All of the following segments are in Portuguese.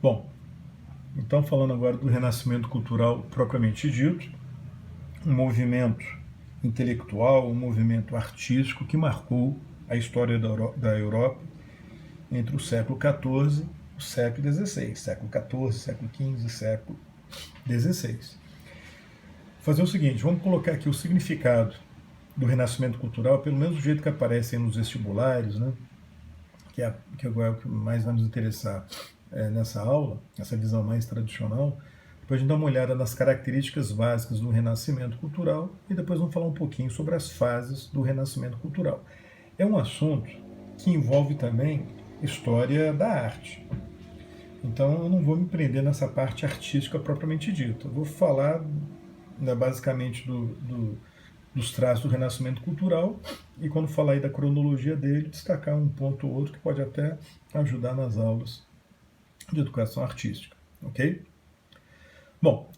Bom, então falando agora do renascimento cultural propriamente dito, um movimento intelectual, um movimento artístico que marcou a história da Europa entre o século XIV e o século XVI, século XIV, século XV, século XVI. Vou fazer o seguinte, vamos colocar aqui o significado do renascimento cultural, pelo menos do jeito que aparece nos vestibulares, né? que é o que mais vai nos interessar nessa aula, essa visão mais tradicional. Depois a gente dá uma olhada nas características básicas do renascimento cultural e depois vamos falar um pouquinho sobre as fases do renascimento cultural. É um assunto que envolve também história da arte. Então eu não vou me prender nessa parte artística propriamente dita. Eu vou falar basicamente dos traços do renascimento cultural e quando falar aí da cronologia dele, destacar um ponto ou outro que pode até ajudar nas aulas de educação artística, ok? Bom,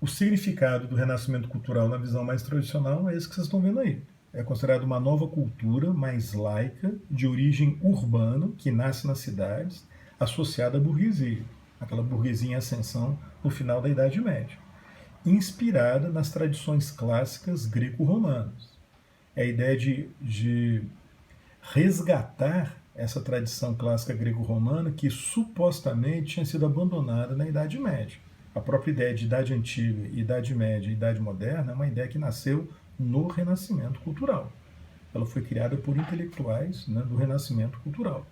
o significado do renascimento cultural na visão mais tradicional é esse que vocês estão vendo aí. É considerado uma nova cultura mais laica, de origem urbana, que nasce nas cidades, associada à burguesia, aquela burguesia em ascensão no final da Idade Média, inspirada nas tradições clássicas greco-romanas. É a ideia de resgatar essa tradição clássica grego-romana que supostamente tinha sido abandonada na Idade Média. A própria ideia de Idade Antiga, Idade Média e Idade Moderna é uma ideia que nasceu no Renascimento Cultural. Ela foi criada por intelectuais do Renascimento Cultural.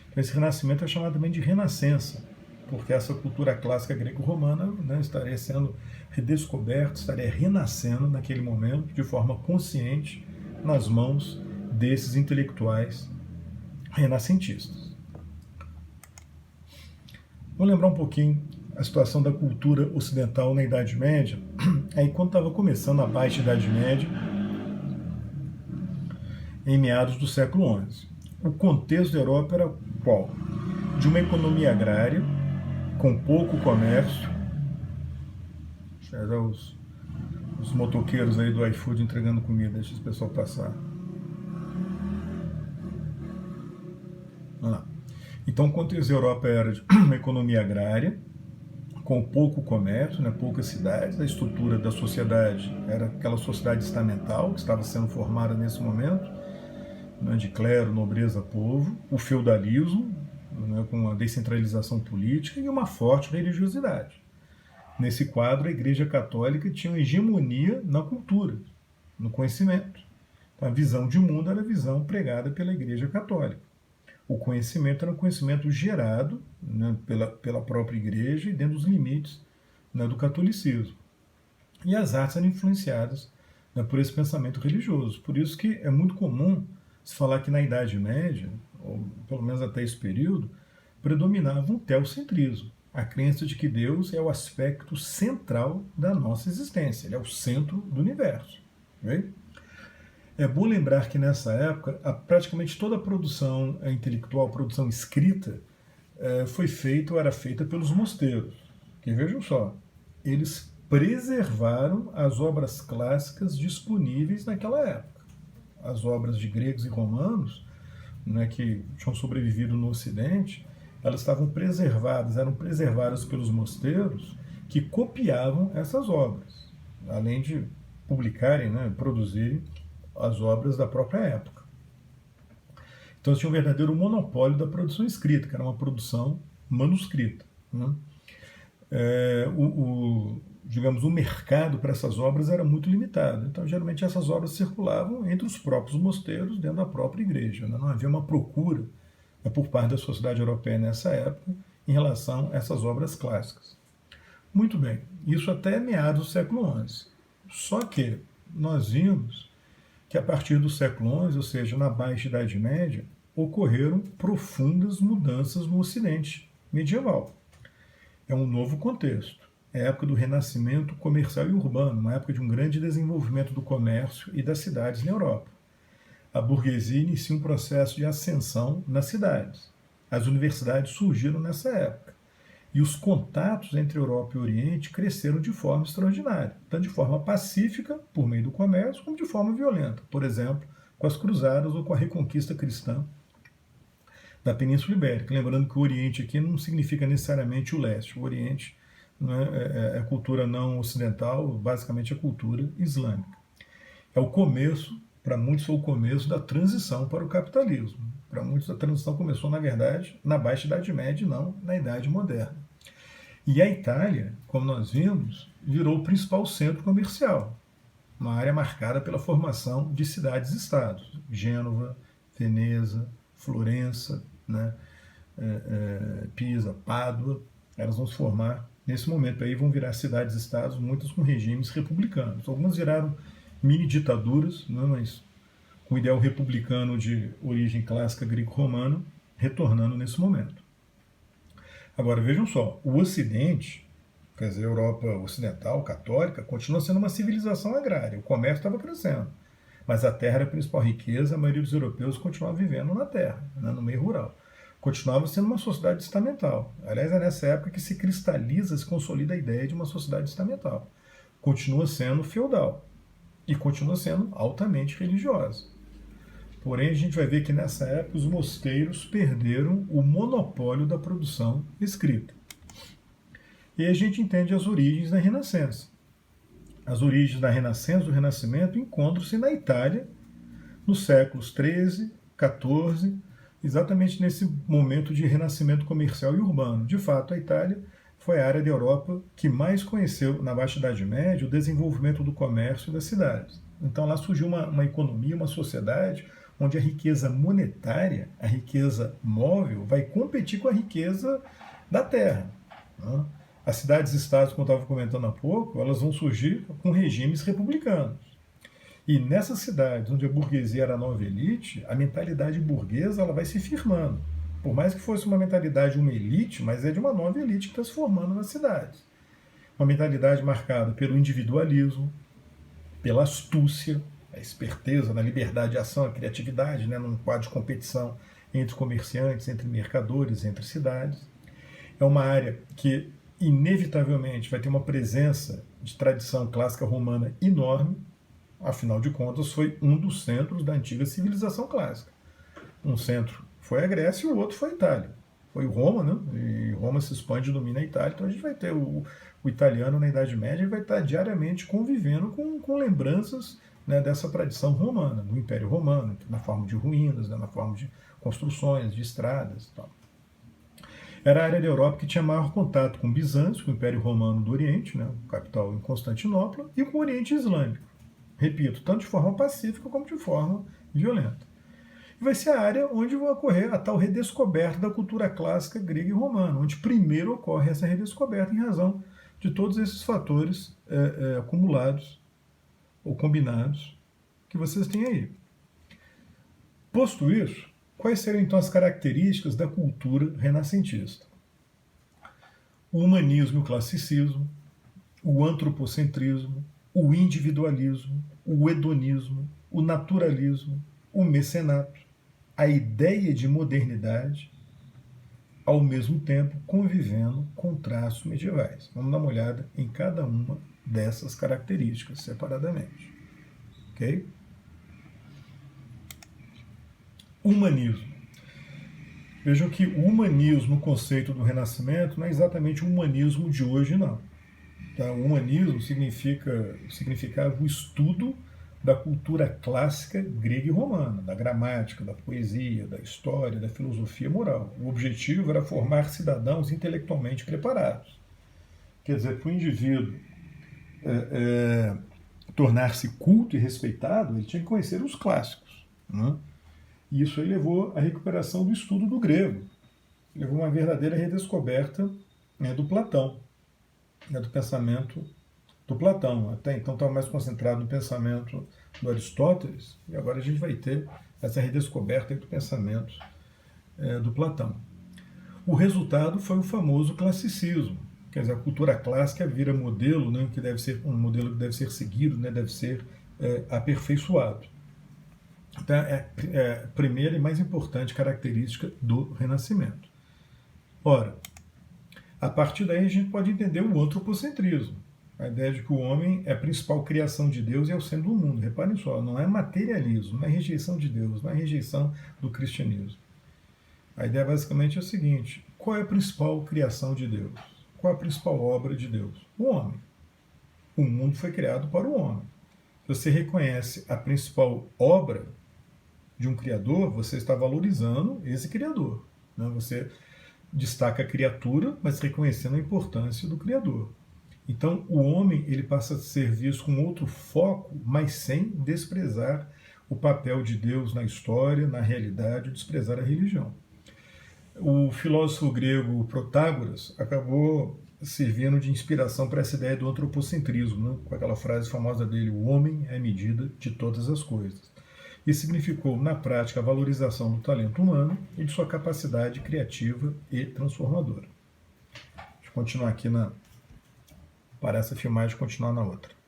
Então, esse Renascimento é chamado também de Renascença, porque essa cultura clássica greco-romana estaria sendo redescoberta, estaria renascendo naquele momento de forma consciente nas mãos desses intelectuais renascentistas. Vamos lembrar um pouquinho a situação da cultura ocidental na Idade Média. Aí quando estava começando a Baixa Idade Média, em meados do século XI. O contexto da Europa era qual? De uma economia agrária, com pouco comércio. Os motoqueiros aí do iFood entregando comida, deixa esse pessoal passar. Vamos lá. Então, o contexto da Europa era de uma economia agrária, com pouco comércio, poucas cidades, a estrutura da sociedade era aquela sociedade estamental que estava sendo formada nesse momento, de clero, nobreza, povo, o feudalismo, com a descentralização política e uma forte religiosidade. Nesse quadro, a Igreja Católica tinha uma hegemonia na cultura, no conhecimento. Então, a visão de mundo era a visão pregada pela Igreja Católica. O conhecimento era um conhecimento gerado pela própria Igreja e dentro dos limites do catolicismo. E as artes eram influenciadas por esse pensamento religioso. Por isso que é muito comum se falar que na Idade Média, ou pelo menos até esse período, predominava um teocentrismo. A crença de que Deus é o aspecto central da nossa existência, ele é o centro do universo. Okay? É bom lembrar que nessa época, praticamente toda a produção intelectual, produção escrita, foi feita ou era feita pelos mosteiros. Que vejam só, eles preservaram as obras clássicas disponíveis naquela época. As obras de gregos e romanos, que tinham sobrevivido no Ocidente, elas estavam preservadas, eram preservadas pelos mosteiros que copiavam essas obras, além de publicarem, produzirem as obras da própria época. Então tinha um verdadeiro monopólio da produção escrita, que era uma produção manuscrita. Digamos, o mercado para essas obras era muito limitado. Então, geralmente, essas obras circulavam entre os próprios mosteiros, dentro da própria igreja. Não havia uma procura por parte da sociedade europeia nessa época em relação a essas obras clássicas. Muito bem, isso até meados do século XI. Só que nós vimos que a partir do século XI, ou seja, na Baixa Idade Média, ocorreram profundas mudanças no Ocidente medieval. É um novo contexto. É a época do renascimento comercial e urbano, uma época de um grande desenvolvimento do comércio e das cidades na Europa. A burguesia inicia um processo de ascensão nas cidades. As universidades surgiram nessa época. E os contatos entre Europa e Oriente cresceram de forma extraordinária, tanto de forma pacífica, por meio do comércio, como de forma violenta, por exemplo, com as cruzadas ou com a reconquista cristã da Península Ibérica. Lembrando que o Oriente aqui não significa necessariamente o leste. O Oriente, né, é cultura não ocidental, basicamente é cultura islâmica. É o começo, para muitos foi o começo da transição para o capitalismo. Para muitos a transição começou, na verdade, na Baixa Idade Média e não na Idade Moderna. E a Itália, como nós vimos, virou o principal centro comercial, uma área marcada pela formação de cidades-estados. Gênova, Veneza, Florença, né, Pisa, Pádua, elas vão se formar nesse momento aí, vão virar cidades-estados, muitas com regimes republicanos. Algumas viraram mini-ditaduras, né, mas com o ideal republicano de origem clássica grego-romana, retornando nesse momento. Agora, vejam só, o Ocidente, quer dizer, a Europa ocidental, católica, continua sendo uma civilização agrária. O comércio estava crescendo, mas a terra era a principal riqueza, a maioria dos europeus continuava vivendo na terra, né, no meio rural. Continuava sendo uma sociedade estamental. Aliás, é nessa época que se cristaliza, se consolida a ideia de uma sociedade estamental. Continua sendo feudal e continua sendo altamente religiosa. Porém, a gente vai ver que nessa época os mosteiros perderam o monopólio da produção escrita. E a gente entende as origens da Renascença. As origens da Renascença, do Renascimento, encontram-se na Itália, nos séculos XIII, XIV, exatamente nesse momento de renascimento comercial e urbano. De fato, a Itália foi a área da Europa que mais conheceu, na Baixa Idade Média, o desenvolvimento do comércio das cidades. Então lá surgiu uma economia, uma sociedade onde a riqueza monetária, a riqueza móvel, vai competir com a riqueza da terra. Né? As cidades-estados, como eu estava comentando há pouco, elas vão surgir com regimes republicanos. E nessas cidades onde a burguesia era a nova elite, a mentalidade burguesa ela vai se firmando. Por mais que fosse uma mentalidade, uma elite, mas é de uma nova elite que está se formando nas cidades. Uma mentalidade marcada pelo individualismo, pela astúcia, a esperteza, na liberdade de ação, a criatividade, né, num quadro de competição entre comerciantes, entre mercadores, entre cidades. É uma área que, inevitavelmente, vai ter uma presença de tradição clássica romana enorme, afinal de contas, foi um dos centros da antiga civilização clássica. Um centro foi a Grécia e o outro foi a Itália. Foi Roma, né? E Roma se expande e domina a Itália, então a gente vai ter o italiano na Idade Média, ele vai estar diariamente convivendo com lembranças, né, dessa tradição romana, do Império Romano, na forma de ruínas, né, na forma de construções, de estradas e tal. Era a área da Europa que tinha maior contato com Bizâncio, com o Império Romano do Oriente, né, capital em Constantinopla, e com o Oriente Islâmico. Repito, tanto de forma pacífica como de forma violenta. E vai ser a área onde vai ocorrer a tal redescoberta da cultura clássica grega e romana, onde primeiro ocorre essa redescoberta em razão de todos esses fatores acumulados ou combinados que vocês têm aí. Posto isso, quais seriam então as características da cultura renascentista? O humanismo e o classicismo, o antropocentrismo, o individualismo, o hedonismo, o naturalismo, o mecenato, a ideia de modernidade, ao mesmo tempo convivendo com traços medievais. Vamos dar uma olhada em cada uma dessas características separadamente. Ok? Humanismo. Vejam que o humanismo, o conceito do Renascimento, não é exatamente o humanismo de hoje, não. Tá? O humanismo significava o estudo da cultura clássica grega e romana, da gramática, da poesia, da história, da filosofia moral. O objetivo era formar cidadãos intelectualmente preparados. Quer dizer, para o indivíduo tornar-se culto e respeitado, ele tinha que conhecer os clássicos. Né? E isso aí levou à recuperação do estudo do grego, levou a uma verdadeira redescoberta, né, do Platão, né, do pensamento do Platão. Até então estava mais concentrado no pensamento do Aristóteles, e agora a gente vai ter essa redescoberta do pensamento do Platão. O resultado foi o famoso classicismo. Quer dizer, a cultura clássica vira modelo, né, que deve ser um modelo que deve ser seguido, né, deve ser aperfeiçoado. Então, é a primeira e mais importante característica do Renascimento. Ora, a partir daí a gente pode entender o antropocentrismo. A ideia de que o homem é a principal criação de Deus e é o centro do mundo. Reparem só, não é materialismo, não é rejeição de Deus, não é rejeição do cristianismo. A ideia basicamente é a seguinte: qual é a principal criação de Deus? Qual é a principal obra de Deus? O homem. O mundo foi criado para o homem. Se você reconhece a principal obra de um criador, você está valorizando esse criador. Né? Você destaca a criatura, mas reconhecendo a importância do criador. Então, o homem ele passa a ser visto com outro foco, mas sem desprezar o papel de Deus na história, na realidade, desprezar a religião. O filósofo grego Protágoras acabou servindo de inspiração para essa ideia do antropocentrismo, né? Com aquela frase famosa dele: o homem é a medida de todas as coisas. Isso significou, na prática, a valorização do talento humano e de sua capacidade criativa e transformadora. Deixa eu continuar aqui para essa filmagem continuar na outra.